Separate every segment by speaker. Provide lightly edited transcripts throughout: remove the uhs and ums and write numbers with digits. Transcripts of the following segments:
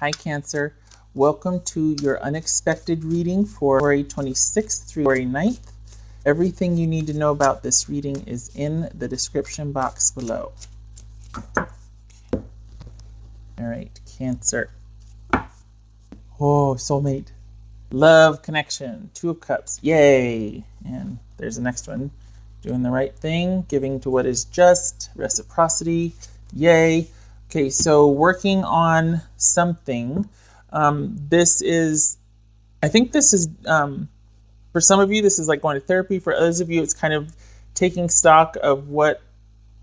Speaker 1: Hi Cancer, welcome to your unexpected reading for February 26th through February 9th. Everything you need to know about this reading is in the description box below. All right, Cancer. Oh, soulmate. Love connection, 2 of Cups, yay. And there's the next one. Doing the right thing, giving to what is just, reciprocity, yay. Okay, so working on something. This is, I think this is, for some of you, this is like going to therapy. For others of you, it's kind of taking stock of what,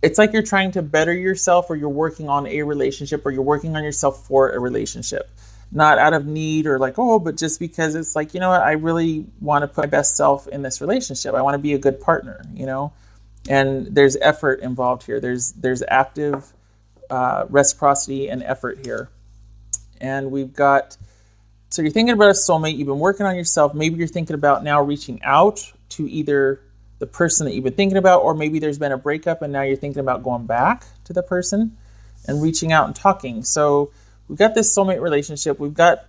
Speaker 1: it's like you're trying to better yourself, or you're working on a relationship, or you're working on yourself for a relationship. Not out of need or like, oh, but just because it's like, you know what, I really want to put my best self in this relationship. I want to be a good partner, you know? And there's effort involved here. There's active reciprocity and effort here. And we've got, so you're thinking about a soulmate, you've been working on yourself, maybe you're thinking about now reaching out to either the person that you've been thinking about, or maybe there's been a breakup and now you're thinking about going back to the person and reaching out and talking. So we've got this soulmate relationship, we've got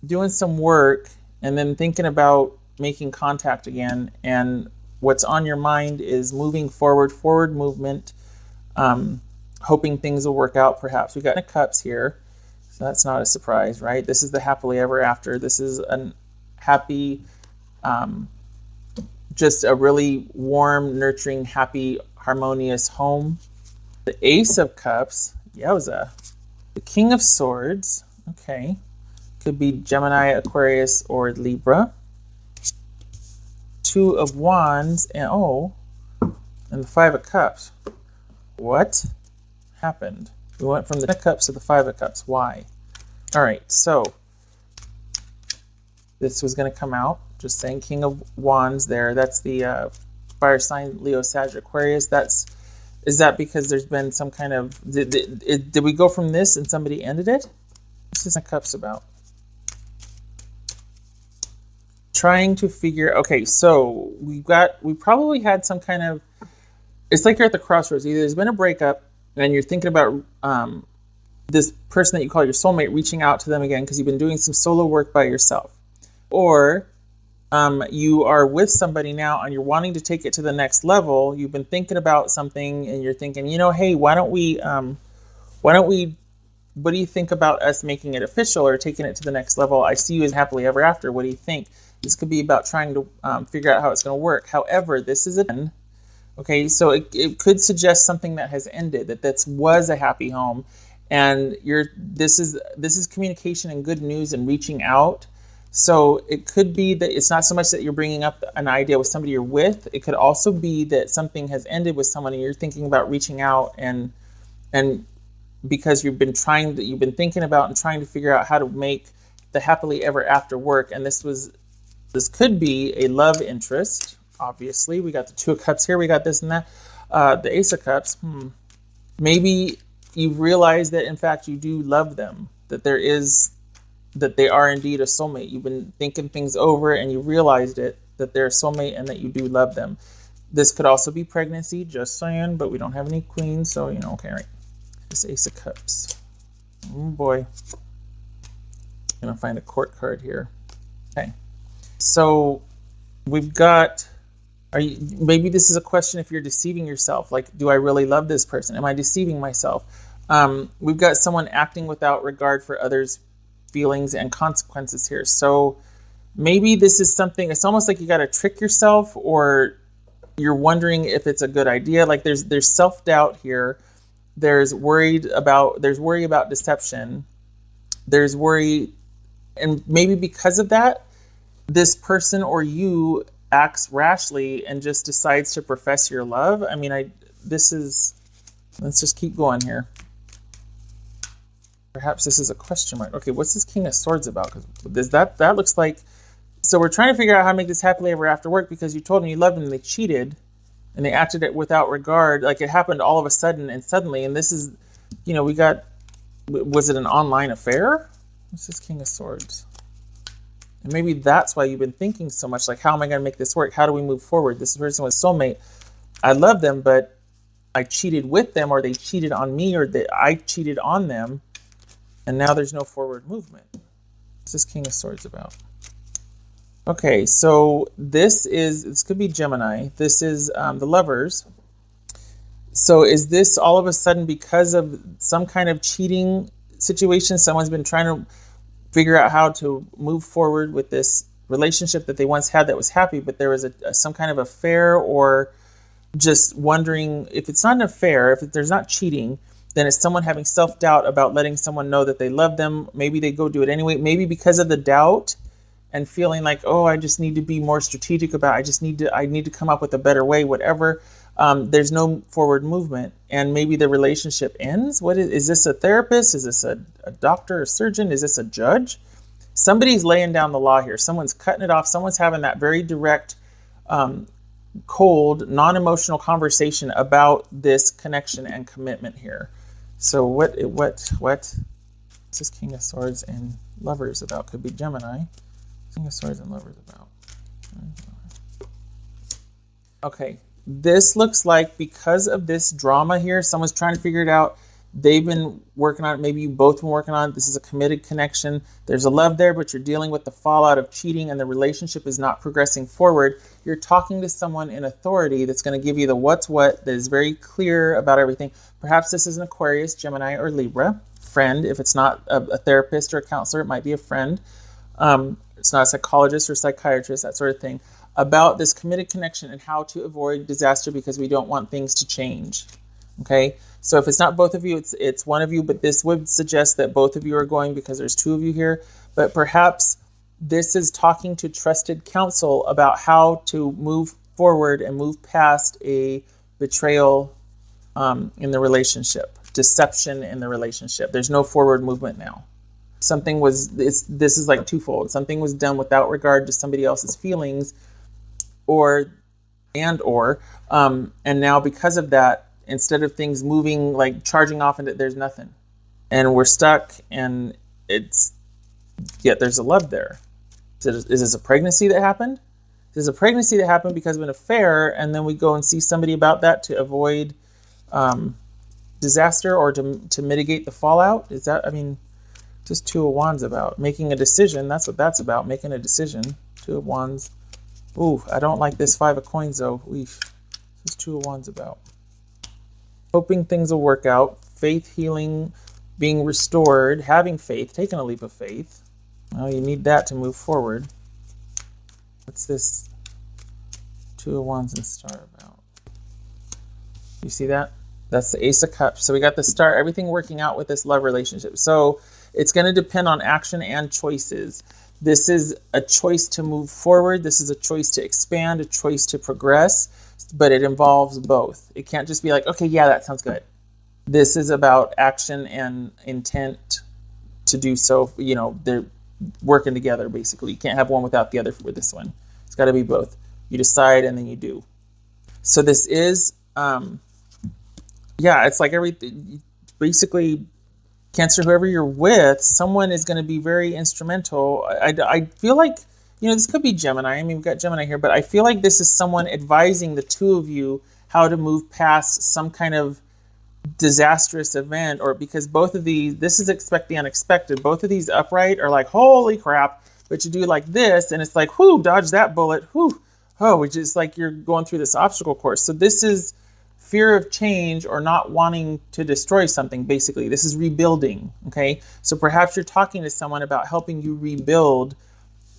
Speaker 1: doing some work and then thinking about making contact again, and what's on your mind is moving forward movement, hoping things will work out perhaps. We've got 10 of Cups here, so that's not a surprise, right? This is the happily ever after. This is a happy, just a really warm, nurturing, happy, harmonious home. The Ace of Cups, yowza. The King of Swords, okay. Could be Gemini, Aquarius, or Libra. 2 of Wands, and and the 5 of Cups. What happened? We went from the 10 of Cups to the 5 of Cups. Why? All right, so this was going to come out. Just saying, King of Wands there. That's the fire sign, Leo, Sag, Aquarius. Is that because there's been some kind of, did we go from this and somebody ended it? What's this 10 of Cups about? Trying to figure, okay, so we probably had some kind of, it's like you're at the crossroads. Either there's been a breakup and you're thinking about this person that you call your soulmate, reaching out to them again because you've been doing some solo work by yourself. Or you are with somebody now and you're wanting to take it to the next level. You've been thinking about something and you're thinking, you know, hey, what do you think about us making it official or taking it to the next level? I see you as happily ever after. What do you think? This could be about trying to figure out how it's going to work. However, this is an, okay, so it could suggest something that has ended, that was a happy home, and this is communication and good news and reaching out. So it could be that it's not so much that you're bringing up an idea with somebody you're with. It could also be that something has ended with someone and you're thinking about reaching out, and because you've been thinking about and trying to figure out how to make the happily ever after work. And this could be a love interest. Obviously, we got the 2 of Cups here. We got this and that. The Ace of Cups. Maybe you've realized that in fact you do love them. That they are indeed a soulmate. You've been thinking things over and you realized it, that they're a soulmate and that you do love them. This could also be pregnancy, just saying, but we don't have any queens, so you know, okay, right. This Ace of Cups. Oh boy. I'm gonna find a court card here. Okay. So we've got, maybe this is a question if you're deceiving yourself, like, do I really love this person? Am I deceiving myself? We've got someone acting without regard for others' feelings and consequences here. So maybe this is something, it's almost like you got to trick yourself, or you're wondering if it's a good idea. Like there's self-doubt here. There's worry about deception. There's worry, and maybe because of that, this person or you acts rashly and just decides to profess your love. I mean, let's just keep going here. Perhaps this is a question mark. Okay, what's this King of Swords about? Because that looks like, so we're trying to figure out how to make this happily ever after work, because you told them you loved them and they cheated and they acted it without regard. Like it happened all of a sudden and suddenly, and this is, you know, was it an online affair? What's this King of Swords? And maybe that's why you've been thinking so much, like, how am I going to make this work? How do we move forward? This person was soulmate. I love them, but I cheated with them, or they cheated on me, or I cheated on them. And now there's no forward movement. What's this King of Swords about? Okay, so this could be Gemini. This is the Lovers. So is this all of a sudden because of some kind of cheating situation? Someone's been trying to figure out how to move forward with this relationship that they once had that was happy, but there was some kind of affair, or just wondering if it's not an affair, if there's not cheating, then it's someone having self-doubt about letting someone know that they love them. Maybe they go do it anyway. Maybe because of the doubt and feeling like, oh, I just need to be more strategic about it. I need to come up with a better way, whatever. There's no forward movement, and maybe the relationship ends. What is this? A therapist? Is this a doctor, a surgeon? Is this a judge? Somebody's laying down the law here. Someone's cutting it off. Someone's having that very direct, cold, non-emotional conversation about this connection and commitment here. So what is this King of Swords and Lovers about? Could be Gemini. King of Swords and Lovers about. Okay, this looks like because of this drama here, someone's trying to figure it out. They've been working on it. Maybe you both been working on it. This is a committed connection. There's a love there, but you're dealing with the fallout of cheating and the relationship is not progressing forward. You're talking to someone in authority that's going to give you the what's what, that is very clear about everything. Perhaps this is an Aquarius, Gemini, or Libra friend. If it's not a therapist or a counselor, it might be a friend. It's not a psychologist or psychiatrist, that sort of thing. About this committed connection and how to avoid disaster because we don't want things to change. Okay, so if it's not both of you, it's one of you, but this would suggest that both of you are going because there's two of you here. But perhaps this is talking to trusted counsel about how to move forward and move past a betrayal in the relationship, deception in the relationship. There's no forward movement now. This is like twofold. Something was done without regard to somebody else's feelings, and now because of that, instead of things moving, like charging off into, there's nothing. And we're stuck, and yet there's a love there. Is this a pregnancy that happened? Is this a pregnancy that happened because of an affair, and then we go and see somebody about that to avoid disaster or to mitigate the fallout? Is that, just Two of Wands about making a decision. That's what that's about, making a decision. Two of Wands. Ooh, I don't like this Five of Coins, though. This is Two of Wands about. Hoping things will work out. Faith, healing, being restored, having faith, taking a leap of faith. Well, you need that to move forward. What's this Two of Wands and Star about? You see that? That's the Ace of Cups. So we got the Star, everything working out with this love relationship. So it's going to depend on action and choices. This is a choice to move forward. This is a choice to expand, a choice to progress, but it involves both. It can't just be like, okay, yeah, that sounds good. This is about action and intent to do so. They're working together, basically. You can't have one without the other for this one. It's got to be both. You decide and then you do. So this is, it's like everything, basically, Cancer, whoever you're with, someone is going to be very instrumental. I feel like, this could be Gemini. We've got Gemini here, but I feel like this is someone advising the two of you how to move past some kind of disastrous event, or because both of these, this is expect the unexpected. Both of these upright are like, holy crap, but you do like this, and it's like, whoo, dodge that bullet, whoo, oh, which is like you're going through this obstacle course. So this is fear of change or not wanting to destroy something, basically. This is rebuilding, okay? So perhaps you're talking to someone about helping you rebuild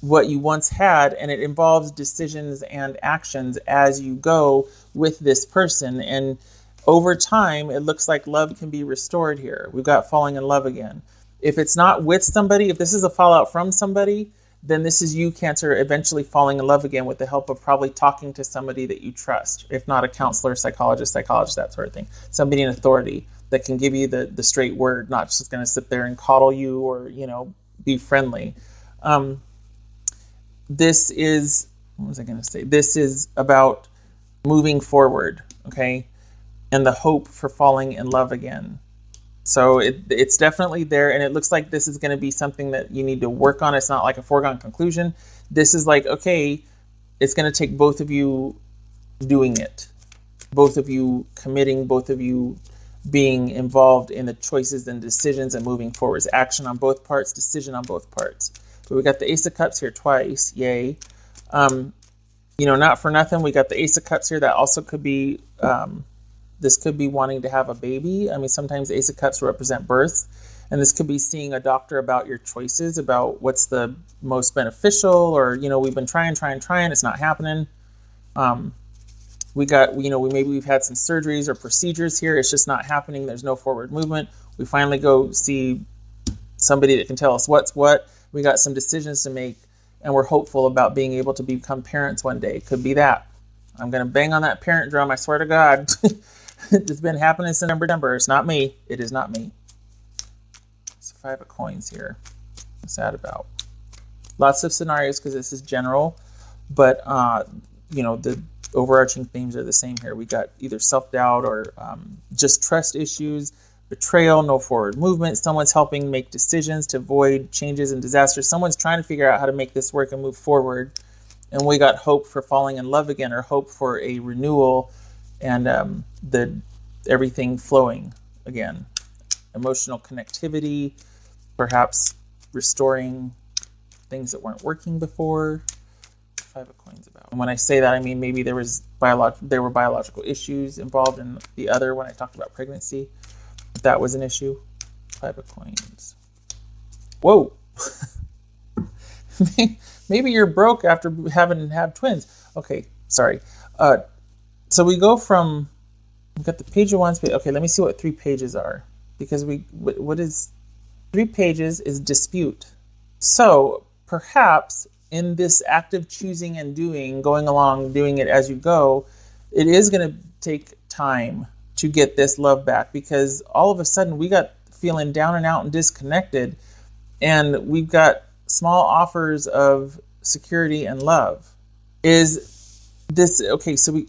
Speaker 1: what you once had, and it involves decisions and actions as you go with this person. And over time, it looks like love can be restored here. We've got falling in love again. If it's not with somebody, if this is a fallout from somebody, then this is you, Cancer, eventually falling in love again with the help of probably talking to somebody that you trust, if not a counselor, psychologist, that sort of thing. Somebody in authority that can give you the straight word, not just going to sit there and coddle you or, be friendly. This is, what was I going to say? This is about moving forward, okay? And the hope for falling in love again. So it's definitely there, and it looks like this is going to be something that you need to work on. It's not like a foregone conclusion. This is like, okay, it's going to take both of you doing it, both of you committing, both of you being involved in the choices and decisions and moving forwards. Action on both parts, decision on both parts. But we got the Ace of Cups here twice. Yay. Not for nothing, we got the Ace of Cups here. That also could be, this could be wanting to have a baby. I mean, sometimes Ace of Cups represent births. And this could be seeing a doctor about your choices, about what's the most beneficial, or, we've been trying, it's not happening. We got, maybe we've had some surgeries or procedures here. It's just not happening. There's no forward movement. We finally go see somebody that can tell us what's what. We got some decisions to make, and we're hopeful about being able to become parents one day. Could be that. I'm going to bang on that parent drum. I swear to God. It's been happening since December. It's not me. It is not me. It's 5 of coins here. What's that about? Lots of scenarios because this is general, but the overarching themes are the same here. We got either self-doubt or just trust issues, betrayal, no forward movement. Someone's helping make decisions to avoid changes and disasters. Someone's trying to figure out how to make this work and move forward. And we got hope for falling in love again, or hope for a renewal and everything flowing again. Emotional connectivity, perhaps restoring things that weren't working before. 5 of coins about. And when I say that, I mean maybe there were biological issues involved in the other when I talked about pregnancy. That was an issue. 5 of coins. Whoa. Maybe you're broke after having had twins. Okay, sorry. So we go from, we've got the page of wands. Okay, let me see what 3 pages are. Because what is 3 pages is dispute. So perhaps in this active choosing and doing, going along, doing it as you go, it is going to take time to get this love back, because all of a sudden we got feeling down and out and disconnected, and we've got small offers of security and love. Is this okay? So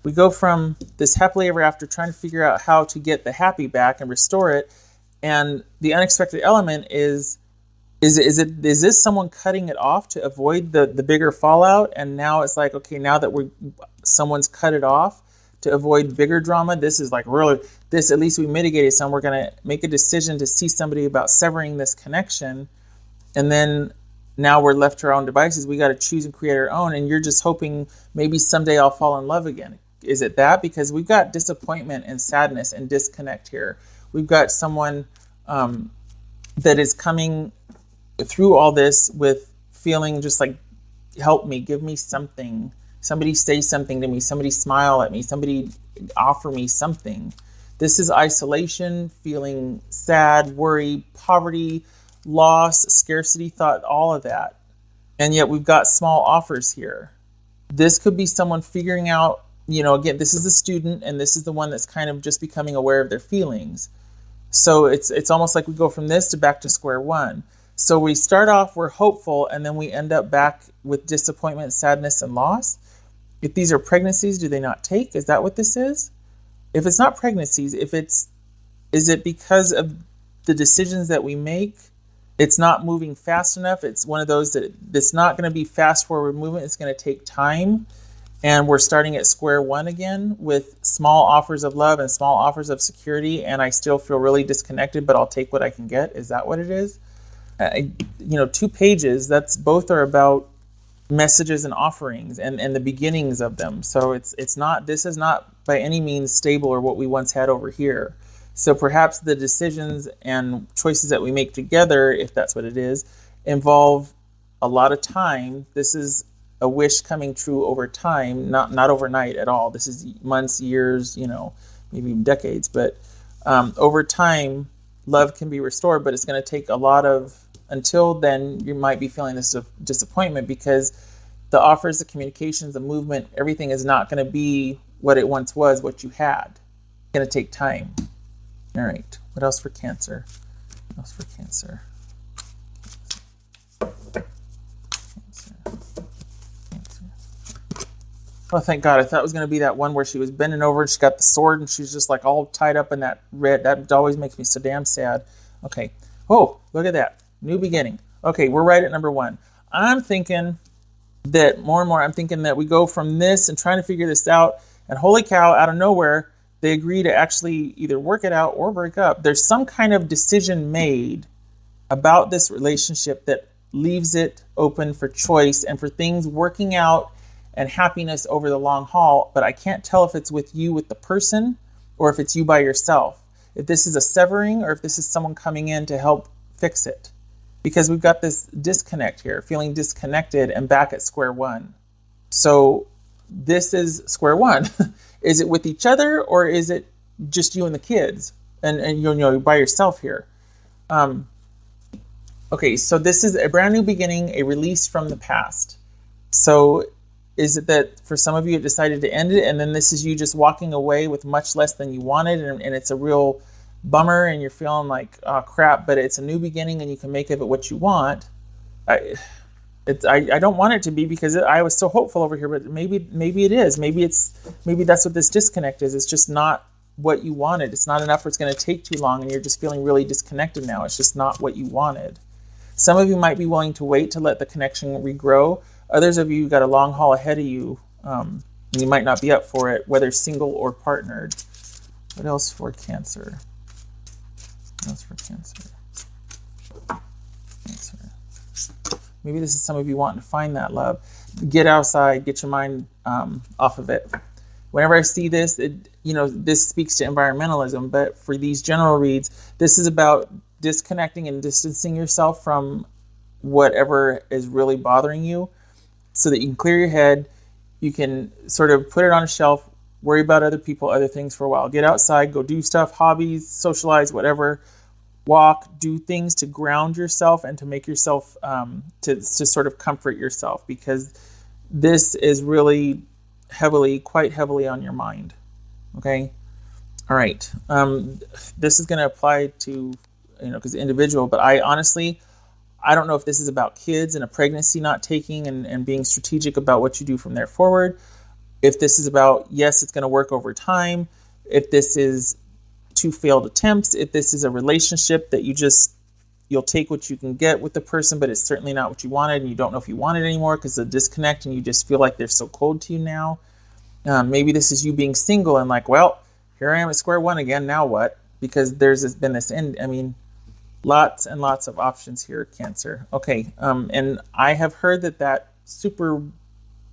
Speaker 1: we go from this happily ever after, trying to figure out how to get the happy back and restore it, and the unexpected element is this someone cutting it off to avoid the bigger fallout? And now it's like, okay, now that someone's cut it off to avoid bigger drama, this is like really, this, at least we mitigated some. We're going to make a decision to see somebody about severing this connection. And then now we're left to our own devices. We got to choose and create our own. And you're just hoping maybe someday I'll fall in love again. Is it that? Because we've got disappointment and sadness and disconnect here. We've got someone that is coming through all this with feeling just like, help me, give me something. Somebody say something to me. Somebody smile at me. Somebody offer me something. This is isolation, feeling sad, worry, poverty, loss, scarcity thought, all of that. And yet we've got small offers here. This could be someone figuring out, again, this is the student, and this is the one that's kind of just becoming aware of their feelings. So it's almost like we go from this to back to square one. So we start off, we're hopeful, and then we end up back with disappointment, sadness, and loss. If these are pregnancies, do they not take? Is that what this is? If it's not pregnancies, is it because of the decisions that we make? It's not moving fast enough. It's one of those that's not going to be fast forward movement. It's going to take time. And we're starting at square one again with small offers of love and small offers of security. And I still feel really disconnected, but I'll take what I can get. Is that what it is? 2 pages, both are about messages and offerings and the beginnings of them. So this is not by any means stable or what we once had over here. So perhaps the decisions and choices that we make together, if that's what it is, involve a lot of time. This is a wish coming true over time, not overnight at all. This is months, years, maybe even decades. But over time, love can be restored, but it's going to take a lot of, until then, you might be feeling this disappointment because the offers, the communications, the movement, everything is not going to be what it once was, what you had. It's going to take time. All right. What else for Cancer? What else for Cancer? Oh, thank God. I thought it was going to be that one where she was bending over and she got the sword and she's just like all tied up in that red. That always makes me so damn sad. Okay. Oh, look at that. New beginning. Okay, we're right at number 1. I'm thinking that more and more, I'm thinking that we go from this and trying to figure this out, and holy cow, out of nowhere, they agree to actually either work it out or break up. There's some kind of decision made about this relationship that leaves it open for choice and for things working out and happiness over the long haul. But I can't tell if it's with you, with the person, or if it's you by yourself. If this is a severing or if this is someone coming in to help fix it. Because we've got this disconnect here, feeling disconnected and back at square one. So this is square one. Is it with each other, or is it just you and the kids and you know, by yourself here? Okay, so this is a brand new beginning, a release from the past. So is it that for some of you it decided to end it, and then this is you just walking away with much less than you wanted, and it's a real bummer and you're feeling like, oh crap, but it's a new beginning and you can make of it what you want. I don't want it to be, because I was so hopeful over here, but maybe it is. Maybe that's what this disconnect is. It's just not what you wanted. It's not enough, or it's going to take too long and you're just feeling really disconnected now. It's just not what you wanted. Some of you might be willing to wait to let the connection regrow. Others of you got a long haul ahead of you, and you might not be up for it, whether single or partnered. What else for Cancer? What else for Cancer? Cancer. Maybe this is some of you wanting to find that love. Get outside, get your mind off of it. Whenever I see this, this speaks to environmentalism, but for these general reads, this is about disconnecting and distancing yourself from whatever is really bothering you so that you can clear your head. You can sort of put it on a shelf, worry about other people, other things for a while. Get outside, go do stuff, hobbies, socialize, whatever. Walk, do things to ground yourself and to make yourself, to sort of comfort yourself, because this is really quite heavily on your mind. Okay? All right. This is going to apply to, because individual, but I don't know if this is about kids and a pregnancy not taking and being strategic about what you do from there forward. If this is about, yes, it's going to work over time. If this is 2 failed attempts, if this is a relationship that you'll take what you can get with the person, but it's certainly not what you wanted and you don't know if you want it anymore because of the disconnect and you just feel like they're so cold to you now. Maybe this is you being single and like, well, here I am at square one again, now what? Because there's been this end. I mean, lots and lots of options here, Cancer. Okay, and I have heard that super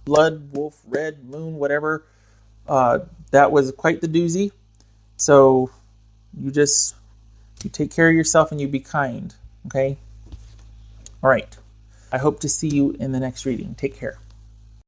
Speaker 1: blood wolf, red moon, whatever, that was quite the doozy. So you take care of yourself and you be kind, okay? All right. I hope to see you in the next reading. Take care.